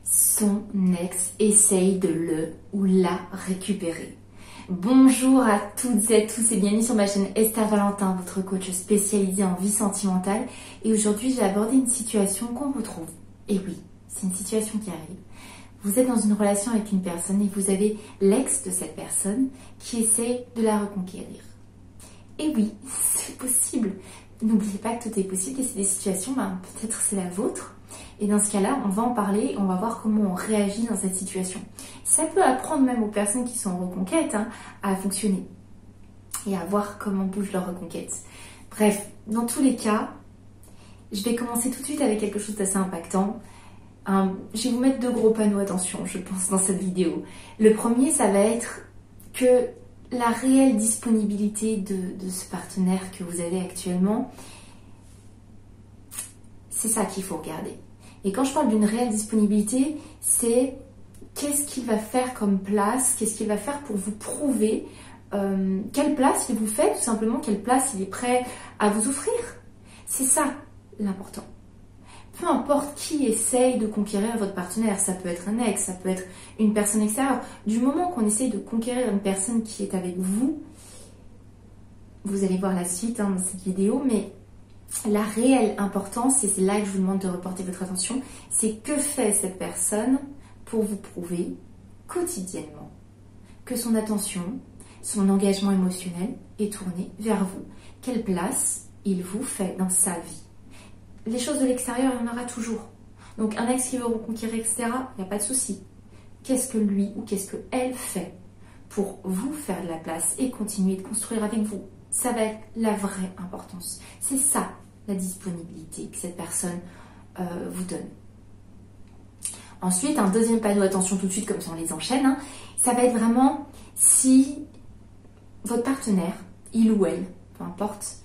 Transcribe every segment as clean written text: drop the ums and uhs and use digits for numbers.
son ex essaye de le ou la récupérer. Bonjour à toutes et à tous et bienvenue sur ma chaîne Esther Valentin, votre coach spécialisé en vie sentimentale. Et aujourd'hui, j'ai abordé une situation qu'on retrouve. Et oui, c'est une situation qui arrive. Vous êtes dans une relation avec une personne et vous avez l'ex de cette personne qui essaie de la reconquérir. Et oui, c'est possible. N'oubliez pas que tout est possible et c'est des situations, peut-être c'est la vôtre. Et dans ce cas-là, on va en parler et on va voir comment on réagit dans cette situation. Ça peut apprendre même aux personnes qui sont en reconquête à fonctionner et à voir comment bouge leur reconquête. Bref, dans tous les cas, je vais commencer tout de suite avec quelque chose d'assez impactant. Je vais vous mettre deux gros panneaux, attention, je pense, dans cette vidéo. Le premier, ça va être que la réelle disponibilité de ce partenaire que vous avez actuellement, c'est ça qu'il faut regarder. Et quand je parle d'une réelle disponibilité, c'est qu'est-ce qu'il va faire comme place, qu'est-ce qu'il va faire pour vous prouver quelle place il vous fait, tout simplement, quelle place il est prêt à vous offrir. C'est ça l'important. Peu importe qui essaye de conquérir votre partenaire, ça peut être un ex, ça peut être une personne extérieure. Du moment qu'on essaye de conquérir une personne qui est avec vous, vous allez voir la suite dans cette vidéo, mais la réelle importance, et c'est là que je vous demande de reporter votre attention, c'est que fait cette personne pour vous prouver quotidiennement que son attention, son engagement émotionnel est tourné vers vous. Quelle place il vous fait dans sa vie. Les choses de l'extérieur, il y en aura toujours. Donc un ex qui veut reconquérir, etc., il n'y a pas de souci. Qu'est-ce que lui ou qu'est-ce qu'elle fait pour vous faire de la place et continuer de construire avec vous? Ça va être la vraie importance. C'est ça, la disponibilité que cette personne vous donne. Ensuite, un deuxième panneau, attention tout de suite, comme ça on les enchaîne, ça va être vraiment si votre partenaire, il ou elle, peu importe,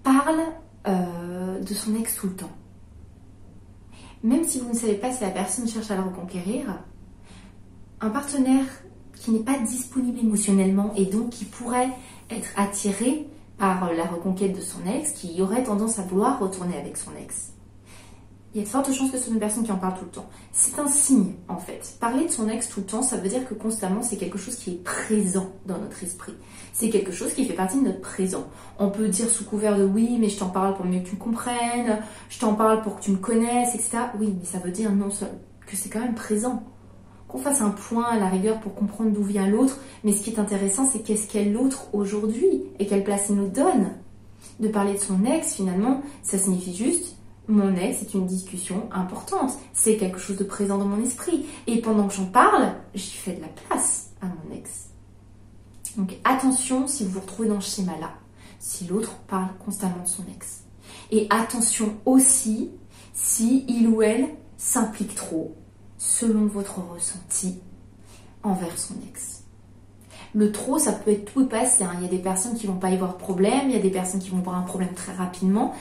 parle de son ex tout le temps. Même si vous ne savez pas si la personne cherche à le reconquérir, un partenaire qui n'est pas disponible émotionnellement et donc qui pourrait être attiré par la reconquête de son ex, qui aurait tendance à vouloir retourner avec son ex. Il y a de fortes chances que ce soit une personne qui en parle tout le temps. C'est un signe, en fait. Parler de son ex tout le temps, ça veut dire que constamment, c'est quelque chose qui est présent dans notre esprit. C'est quelque chose qui fait partie de notre présent. On peut dire sous couvert de oui, mais je t'en parle pour mieux que tu me comprennes, je t'en parle pour que tu me connaisses, etc. Oui, mais ça veut dire non seul que c'est quand même présent. Qu'on fasse un point à la rigueur pour comprendre d'où vient l'autre, mais ce qui est intéressant, c'est qu'est-ce qu'est l'autre aujourd'hui et quelle place il nous donne. De parler de son ex, finalement, ça signifie juste mon ex est une discussion importante, c'est quelque chose de présent dans mon esprit. Et pendant que j'en parle, j'y fais de la place à mon ex. Donc attention si vous vous retrouvez dans ce schéma-là, si l'autre parle constamment de son ex. Et attention aussi si il ou elle s'implique trop, selon votre ressenti, envers son ex. Le trop, ça peut être tout et passer. Il y a des personnes qui vont pas y voir de problème, il y a des personnes qui vont voir un problème très rapidement.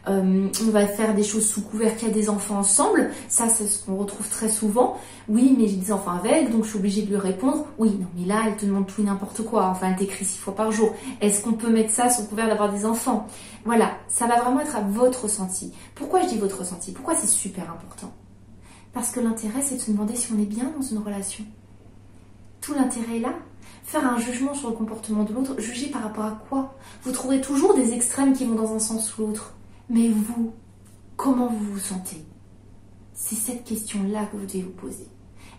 On va faire des choses sous couvert qu'il y a des enfants ensemble. Ça, c'est ce qu'on retrouve très souvent. Oui, mais j'ai des enfants avec, donc je suis obligée de lui répondre. Oui, non, mais là, elle te demande tout et n'importe quoi. Enfin, elle t'écrit 6 fois par jour. Est-ce qu'on peut mettre ça sous couvert d'avoir des enfants? Voilà, ça va vraiment être à votre ressenti. Pourquoi je dis votre ressenti? Pourquoi c'est super important? Parce que l'intérêt, c'est de se demander si on est bien dans une relation. Tout l'intérêt est là. Faire un jugement sur le comportement de l'autre, juger par rapport à quoi? Vous trouverez toujours des extrêmes qui vont dans un sens ou l'autre. Mais vous, comment vous vous sentez? C'est cette question-là que vous devez vous poser.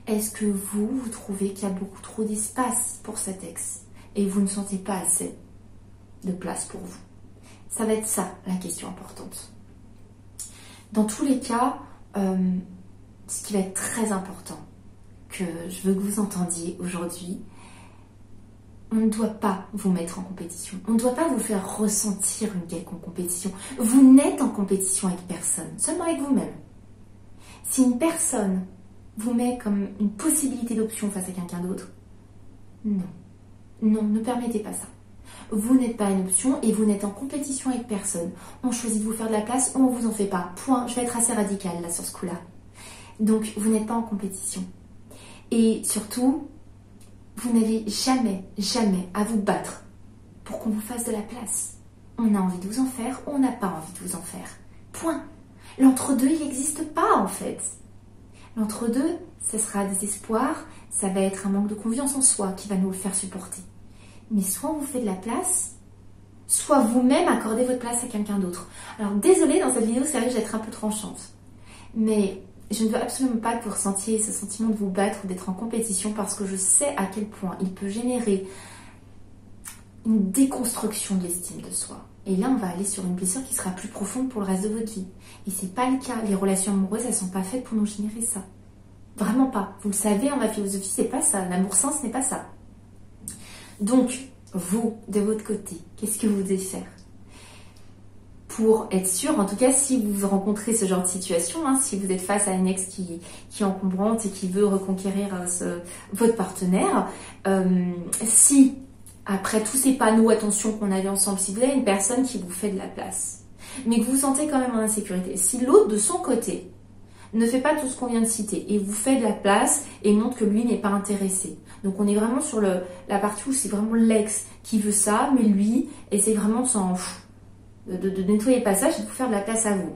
Est-ce que vous trouvez qu'il y a beaucoup trop d'espace pour cet ex et vous ne sentez pas assez de place pour vous? Ça va être ça, la question importante. Dans tous les cas, ce qui va être très important, que je veux que vous entendiez aujourd'hui, on ne doit pas vous mettre en compétition. On ne doit pas vous faire ressentir une quelconque compétition. Vous n'êtes en compétition avec personne, seulement avec vous-même. Si une personne vous met comme une possibilité d'option face à quelqu'un d'autre, non. Non, ne permettez pas ça. Vous n'êtes pas une option et vous n'êtes en compétition avec personne. On choisit de vous faire de la place ou on vous en fait pas. Point. Je vais être assez radicale là sur ce coup-là. Donc, vous n'êtes pas en compétition. Et surtout, vous n'avez jamais à vous battre pour qu'on vous fasse de la place. On a envie de vous en faire ou on n'a pas envie de vous en faire. Point. L'entre-deux, il n'existe pas en fait. L'entre-deux, ce sera désespoir, ça va être un manque de confiance en soi qui va nous le faire supporter. Mais soit on vous fait de la place, soit vous-même accordez votre place à quelqu'un d'autre. Alors désolée, dans cette vidéo, c'est vrai que je vais être un peu tranchante. Mais je ne veux absolument pas que vous ressentiez ce sentiment de vous battre ou d'être en compétition parce que je sais à quel point il peut générer une déconstruction de l'estime de soi. Et là, on va aller sur une blessure qui sera plus profonde pour le reste de votre vie. Et c'est pas le cas. Les relations amoureuses, elles sont pas faites pour nous générer ça. Vraiment pas. Vous le savez, en ma philosophie, c'est pas ça. L'amour sain, ce n'est pas ça. Donc, vous, de votre côté, qu'est-ce que vous devez faire pour être sûr, en tout cas, si vous rencontrez ce genre de situation, si vous êtes face à une ex qui est encombrante et qui veut reconquérir votre partenaire, si, après tous ces panneaux, attention qu'on avait ensemble, si vous avez une personne qui vous fait de la place, mais que vous vous sentez quand même en insécurité, si l'autre, de son côté, ne fait pas tout ce qu'on vient de citer et vous fait de la place et montre que lui n'est pas intéressé. Donc on est vraiment sur la partie où c'est vraiment l'ex qui veut ça, mais lui essaie vraiment de nettoyer le passage et de vous faire de la place à vous.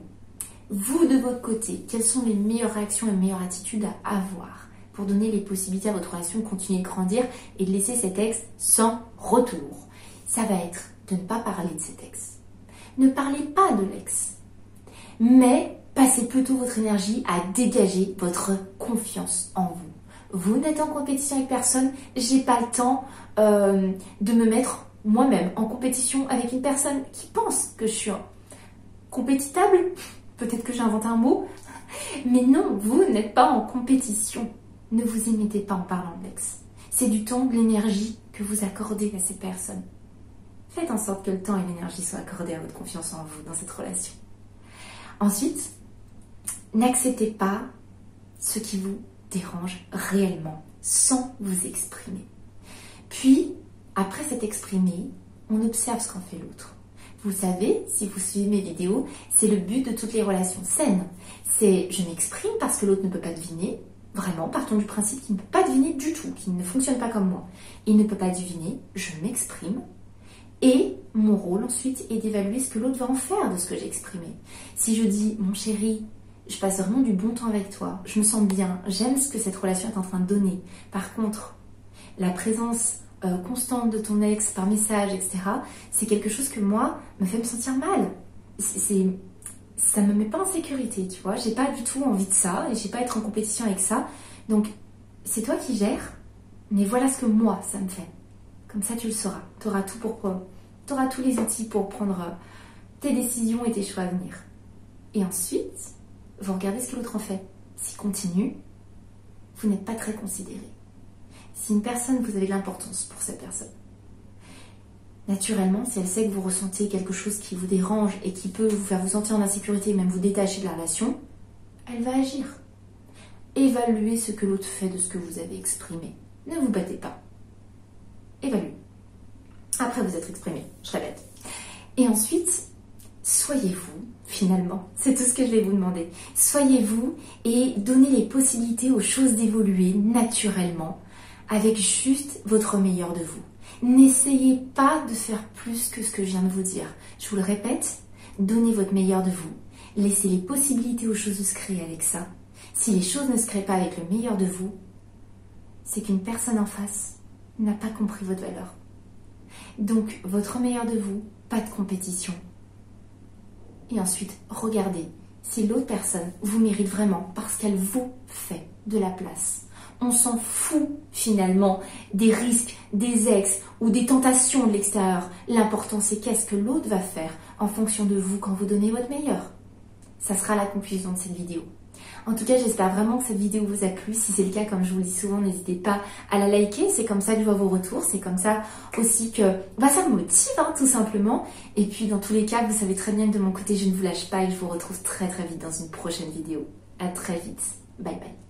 Vous, de votre côté, quelles sont les meilleures réactions, les meilleures attitudes à avoir pour donner les possibilités à votre relation de continuer de grandir et de laisser cet ex sans retour? Ça va être de ne pas parler de cet ex. Ne parlez pas de l'ex, mais passez plutôt votre énergie à dégager votre confiance en vous. Vous n'êtes en compétition avec personne, j'ai pas le temps de me mettre moi-même en compétition avec une personne qui pense que je suis compétitable. Peut-être que j'ai inventé un mot, mais non, vous n'êtes pas en compétition. Ne vous y mettez pas en parlant de l'ex. C'est du temps, de l'énergie que vous accordez à cette personne. Faites en sorte que le temps et l'énergie soient accordés à votre confiance en vous dans cette relation. Ensuite, n'acceptez pas ce qui vous dérange réellement, sans vous exprimer. Puis, après s'être exprimé, on observe ce qu'en fait l'autre. Vous savez, si vous suivez mes vidéos, c'est le but de toutes les relations saines. C'est je m'exprime parce que l'autre ne peut pas deviner. Vraiment, partons du principe qu'il ne peut pas deviner du tout, qu'il ne fonctionne pas comme moi. Il ne peut pas deviner, je m'exprime. Et mon rôle ensuite est d'évaluer ce que l'autre va en faire de ce que j'ai exprimé. Si je dis, mon chéri, je passe vraiment du bon temps avec toi, je me sens bien, j'aime ce que cette relation est en train de donner. Par contre, la présence constante de ton ex par message, etc., c'est quelque chose que moi, me fait me sentir mal. Ça me met pas en sécurité, tu vois. J'ai pas du tout envie de ça et j'ai pas à être en compétition avec ça. Donc, c'est toi qui gères, mais voilà ce que moi, ça me fait. Comme ça, tu le sauras. Tu auras tous les outils pour prendre tes décisions et tes choix à venir. Et ensuite, vous regardez ce que l'autre en fait. S'il continue, vous n'êtes pas très considéré. Si une personne, vous avez de l'importance pour cette personne, naturellement, si elle sait que vous ressentez quelque chose qui vous dérange et qui peut vous faire vous sentir en insécurité et même vous détacher de la relation, elle va agir. Évaluez ce que l'autre fait de ce que vous avez exprimé. Ne vous battez pas. Évaluez. Après vous être exprimé, je répète. Et ensuite, soyez-vous, finalement. C'est tout ce que je vais vous demander. Soyez-vous et donnez les possibilités aux choses d'évoluer naturellement avec juste votre meilleur de vous. N'essayez pas de faire plus que ce que je viens de vous dire. Je vous le répète, donnez votre meilleur de vous. Laissez les possibilités aux choses de se créer avec ça. Si les choses ne se créent pas avec le meilleur de vous, c'est qu'une personne en face n'a pas compris votre valeur. Donc, votre meilleur de vous, pas de compétition. Et ensuite, regardez si l'autre personne vous mérite vraiment parce qu'elle vous fait de la place. On s'en fout finalement des risques, des ex ou des tentations de l'extérieur. L'important, c'est qu'est-ce que l'autre va faire en fonction de vous quand vous donnez votre meilleur. Ça sera la conclusion de cette vidéo. En tout cas, j'espère vraiment que cette vidéo vous a plu. Si c'est le cas, comme je vous le dis souvent, n'hésitez pas à la liker. C'est comme ça que je vois vos retours. C'est comme ça aussi que ça me motive, tout simplement. Et puis, dans tous les cas, vous savez très bien que de mon côté, je ne vous lâche pas et je vous retrouve très très vite dans une prochaine vidéo. À très vite. Bye bye.